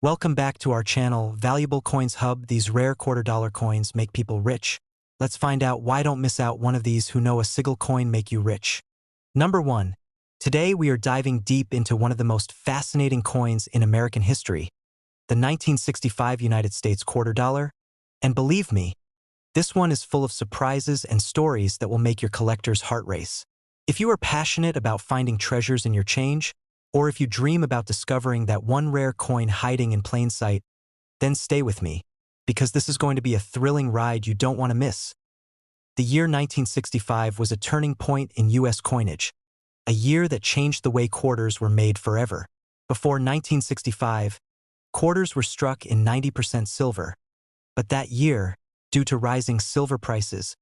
Welcome back to our channel, Valuable Coins Hub. These rare quarter-dollar coins make people rich. Let's find out why. Don't miss out one of these who know a single coin make you rich. Number 1. Today we are diving deep into one of the most fascinating coins in American history, the 1965 United States quarter dollar. And believe me, this one is full of surprises and stories that will make your collector's heart race. If you are passionate about finding treasures in your change, or if you dream about discovering that one rare coin hiding in plain sight, then stay with me, because this is going to be a thrilling ride you don't want to miss. The year 1965 was a turning point in U.S. coinage, a year that changed the way quarters were made forever. Before 1965, quarters were struck in 90% silver. But that year, due to rising silver prices,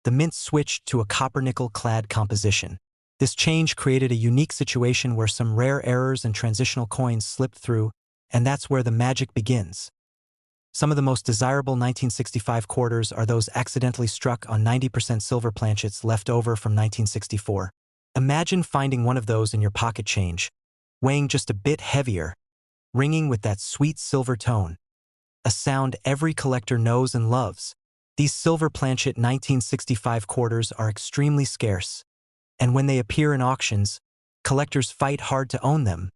the mint switched to a copper-nickel clad composition. This change created a unique situation where some rare errors and transitional coins slipped through, and that's where the magic begins. Some of the most desirable 1965 quarters are those accidentally struck on 90% silver planchets left over from 1964. Imagine finding one of those in your pocket change, weighing just a bit heavier, ringing with that sweet silver tone, a sound every collector knows and loves. These silver planchet 1965 quarters are extremely scarce, and when they appear in auctions, collectors fight hard to own them.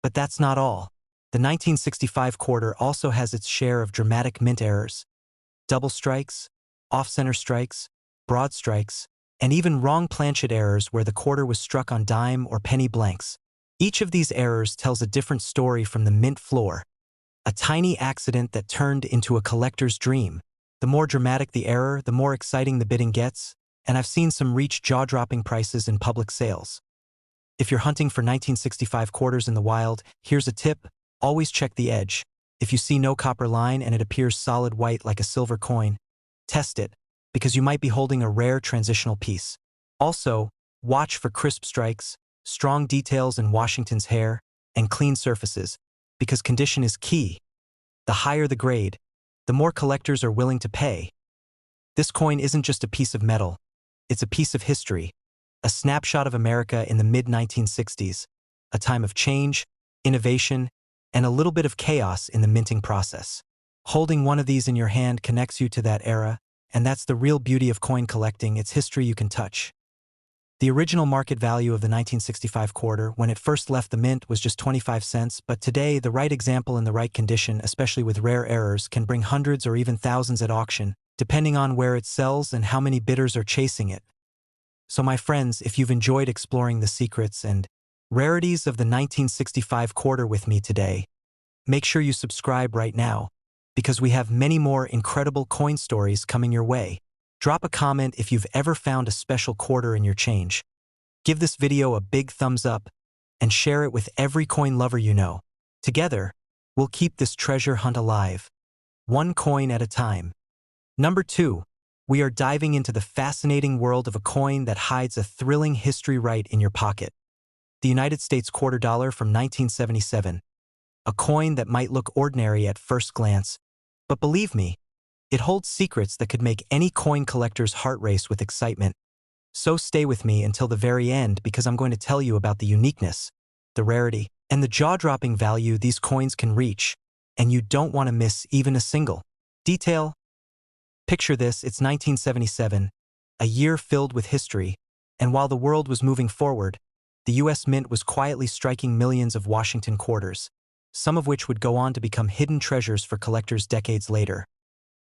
But that's not all. The 1965 quarter also has its share of dramatic mint errors, double strikes, off-center strikes, broad strikes, and even wrong planchet errors where the quarter was struck on dime or penny blanks. Each of these errors tells a different story from the mint floor, a tiny accident that turned into a collector's dream. The more dramatic the error, the more exciting the bidding gets, and I've seen some reach jaw-dropping prices in public sales. If you're hunting for 1965 quarters in the wild, here's a tip: always check the edge. If you see no copper line and it appears solid white like a silver coin, test it, because you might be holding a rare transitional piece. Also, watch for crisp strikes, strong details in Washington's hair, and clean surfaces, because condition is key. The higher the grade, the more collectors are willing to pay. This coin isn't just a piece of metal. It's a piece of history, a snapshot of America in the mid-1960s, a time of change, innovation, and a little bit of chaos in the minting process. Holding one of these in your hand connects you to that era, and that's the real beauty of coin collecting. It's history you can touch. The original market value of the 1965 quarter when it first left the mint was just 25 cents, but today the right example in the right condition, especially with rare errors, can bring hundreds or even thousands at auction, depending on where it sells and how many bidders are chasing it. So my friends, if you've enjoyed exploring the secrets and rarities of the 1965 quarter with me today, make sure you subscribe right now, because we have many more incredible coin stories coming your way. Drop a comment if you've ever found a special quarter in your change. Give this video a big thumbs up and share it with every coin lover you know. Together, we'll keep this treasure hunt alive, one coin at a time. Number 2, we are diving into the fascinating world of a coin that hides a thrilling history right in your pocket. The United States quarter dollar from 1977. A coin that might look ordinary at first glance, but believe me, it holds secrets that could make any coin collector's heart race with excitement. So stay with me until the very end, because I'm going to tell you about the uniqueness, the rarity, and the jaw-dropping value these coins can reach, and you don't want to miss even a single detail. Picture this: it's 1977, a year filled with history, and while the world was moving forward, the U.S. Mint was quietly striking millions of Washington quarters, some of which would go on to become hidden treasures for collectors decades later.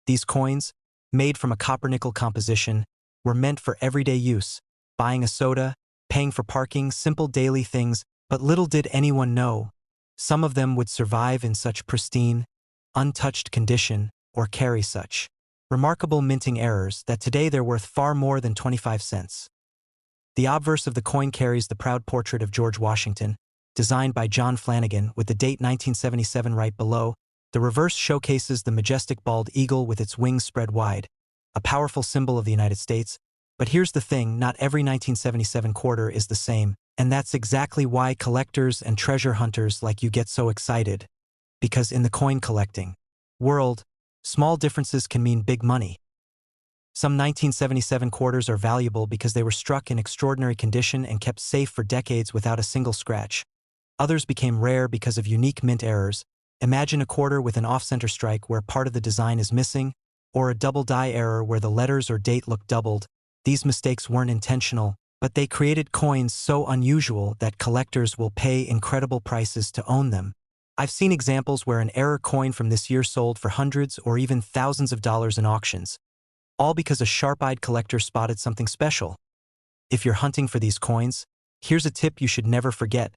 These coins, made from a copper-nickel composition, were meant for everyday use, buying a soda, paying for parking, simple daily things, but little did anyone know, some of them would survive in such pristine, untouched condition or carry such remarkable minting errors that today they're worth far more than 25 cents. The obverse of the coin carries the proud portrait of George Washington, designed by John Flanagan, with the date 1977 right below. The reverse showcases the majestic bald eagle with its wings spread wide, a powerful symbol of the United States. But here's the thing: not every 1977 quarter is the same, and that's exactly why collectors and treasure hunters like you get so excited. Because in the coin collecting world, small differences can mean big money. Some 1977 quarters are valuable because they were struck in extraordinary condition and kept safe for decades without a single scratch. Others became rare because of unique mint errors, Imagine a quarter with an off-center strike where part of the design is missing, or a double die error where the letters or date look doubled. These mistakes weren't intentional, but they created coins so unusual that collectors will pay incredible prices to own them. I've seen examples where an error coin from this year sold for hundreds or even thousands of dollars in auctions, all because a sharp-eyed collector spotted something special. If you're hunting for these coins, here's a tip you should never forget.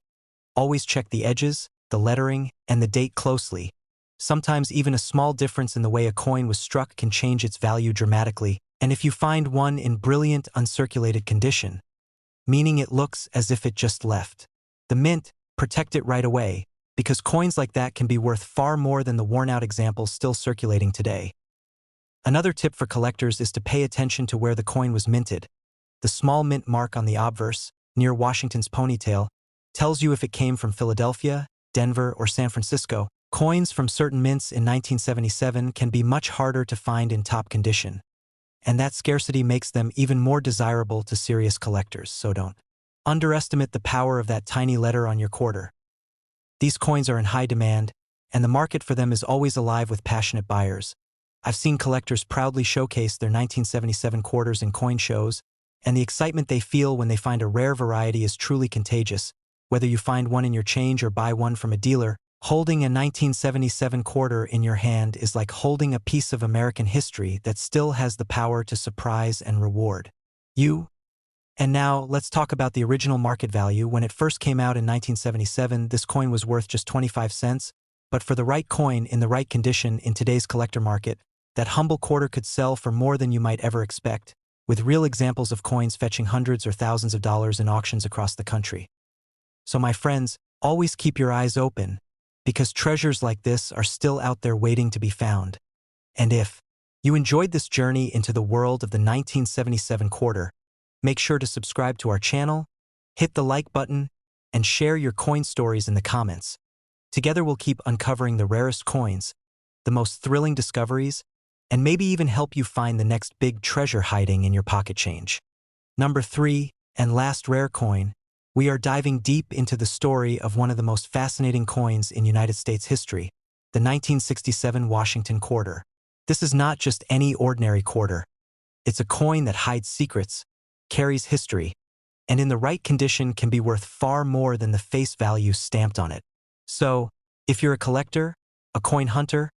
Always check the edges, the lettering, and the date closely. Sometimes even a small difference in the way a coin was struck can change its value dramatically, and if you find one in brilliant, uncirculated condition, meaning it looks as if it just left the mint, protect it right away, because coins like that can be worth far more than the worn-out examples still circulating today. Another tip for collectors is to pay attention to where the coin was minted. The small mint mark on the obverse, near Washington's ponytail, tells you if it came from Philadelphia, Denver, or San Francisco. Coins from certain mints in 1977 can be much harder to find in top condition, and that scarcity makes them even more desirable to serious collectors, so don't underestimate the power of that tiny letter on your quarter. These coins are in high demand, and the market for them is always alive with passionate buyers. I've seen collectors proudly showcase their 1977 quarters in coin shows, and the excitement they feel when they find a rare variety is truly contagious. Whether you find one in your change or buy one from a dealer, holding a 1977 quarter in your hand is like holding a piece of American history that still has the power to surprise and reward you. And now, let's talk about the original market value. When it first came out in 1977, this coin was worth just 25 cents, but for the right coin in the right condition in today's collector market, that humble quarter could sell for more than you might ever expect, with real examples of coins fetching hundreds or thousands of dollars in auctions across the country. So my friends, always keep your eyes open, because treasures like this are still out there waiting to be found. And if you enjoyed this journey into the world of the 1977 quarter, make sure to subscribe to our channel, hit the like button, and share your coin stories in the comments. Together we'll keep uncovering the rarest coins, the most thrilling discoveries, and maybe even help you find the next big treasure hiding in your pocket change. Number 3, and last rare coin, we are diving deep into the story of one of the most fascinating coins in United States history, the 1967 Washington quarter. This is not just any ordinary quarter. It's a coin that hides secrets, carries history, and in the right condition can be worth far more than the face value stamped on it. So, if you're a collector, a coin hunter,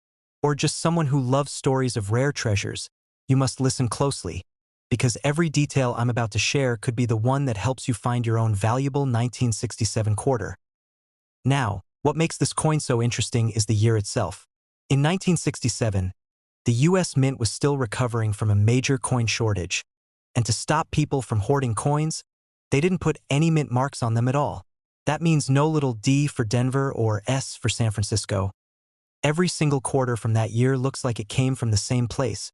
or just someone who loves stories of rare treasures, you must listen closely, because every detail I'm about to share could be the one that helps you find your own valuable 1967 quarter. Now, what makes this coin so interesting is the year itself. In 1967, the US Mint was still recovering from a major coin shortage, and to stop people from hoarding coins, they didn't put any mint marks on them at all. That means no little D for Denver or S for San Francisco. Every single quarter from that year looks like it came from the same place,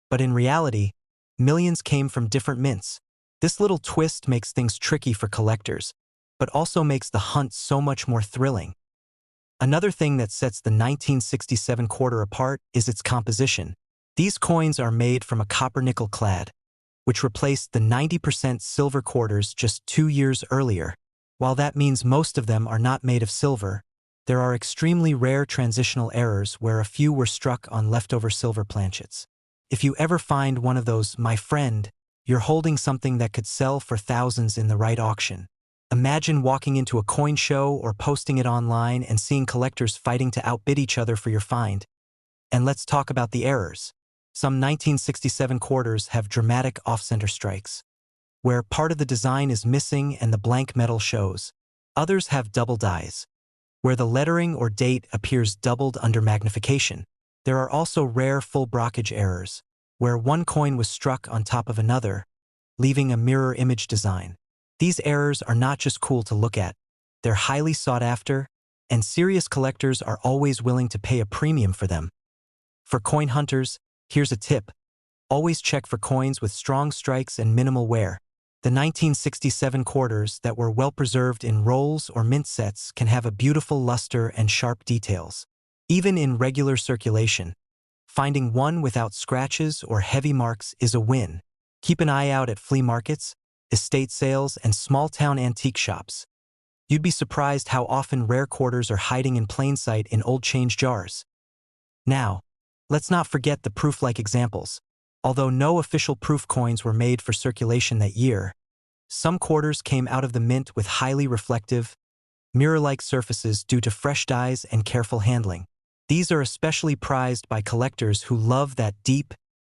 but in reality, millions came from different mints. This little twist makes things tricky for collectors, but also makes the hunt so much more thrilling. Another thing that sets the 1967 quarter apart is its composition. These coins are made from a copper-nickel clad, which replaced the 90% silver quarters just 2 years earlier. While that means most of them are not made of silver, there are extremely rare transitional errors where a few were struck on leftover silver planchets. If you ever find one of those, my friend, you're holding something that could sell for thousands in the right auction. Imagine walking into a coin show or posting it online and seeing collectors fighting to outbid each other for your find. And let's talk about the errors. Some 1967 quarters have dramatic off-center strikes, where part of the design is missing and the blank metal shows. Others have double dies, where the lettering or date appears doubled under magnification. There are also rare full brockage errors, where one coin was struck on top of another, leaving a mirror image design. These errors are not just cool to look at, they're highly sought after, and serious collectors are always willing to pay a premium for them. For coin hunters, here's a tip. Always check for coins with strong strikes and minimal wear. The 1967 quarters that were well preserved in rolls or mint sets can have a beautiful luster and sharp details. Even in regular circulation, finding one without scratches or heavy marks is a win. Keep an eye out at flea markets, estate sales, and small-town antique shops. You'd be surprised how often rare quarters are hiding in plain sight in old change jars. Now, let's not forget the proof-like examples. Although no official proof coins were made for circulation that year, some quarters came out of the mint with highly reflective, mirror-like surfaces due to fresh dyes and careful handling. These are especially prized by collectors who love that deep,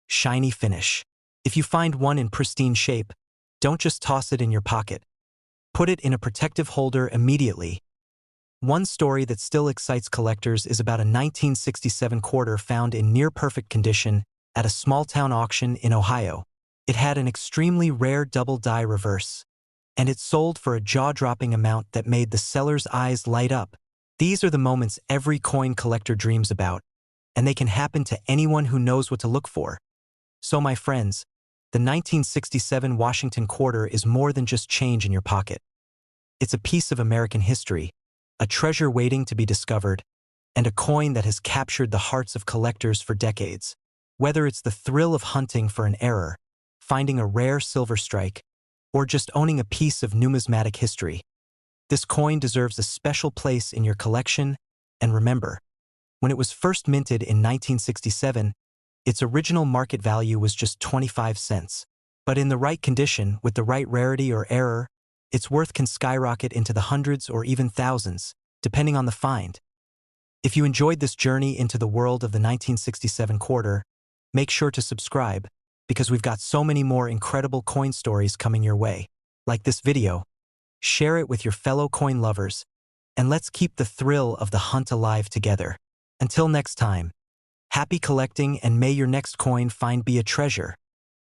shiny finish. If you find one in pristine shape, don't just toss it in your pocket. Put it in a protective holder immediately. One story that still excites collectors is about a 1967 quarter found in near-perfect condition at a small-town auction in Ohio. It had an extremely rare double die reverse, and it sold for a jaw-dropping amount that made the seller's eyes light up. These are the moments every coin collector dreams about, and they can happen to anyone who knows what to look for. So my friends, the 1967 Washington quarter is more than just change in your pocket. It's a piece of American history, a treasure waiting to be discovered, and a coin that has captured the hearts of collectors for decades. Whether it's the thrill of hunting for an error, finding a rare silver strike, or just owning a piece of numismatic history, this coin deserves a special place in your collection. And remember, when it was first minted in 1967, its original market value was just 25 cents. But in the right condition, with the right rarity or error, its worth can skyrocket into the hundreds or even thousands, depending on the find. If you enjoyed this journey into the world of the 1967 quarter, make sure to subscribe, because we've got so many more incredible coin stories coming your way. Like this video, share it with your fellow coin lovers, and let's keep the thrill of the hunt alive together. Until next time, happy collecting, and may your next coin find be a treasure.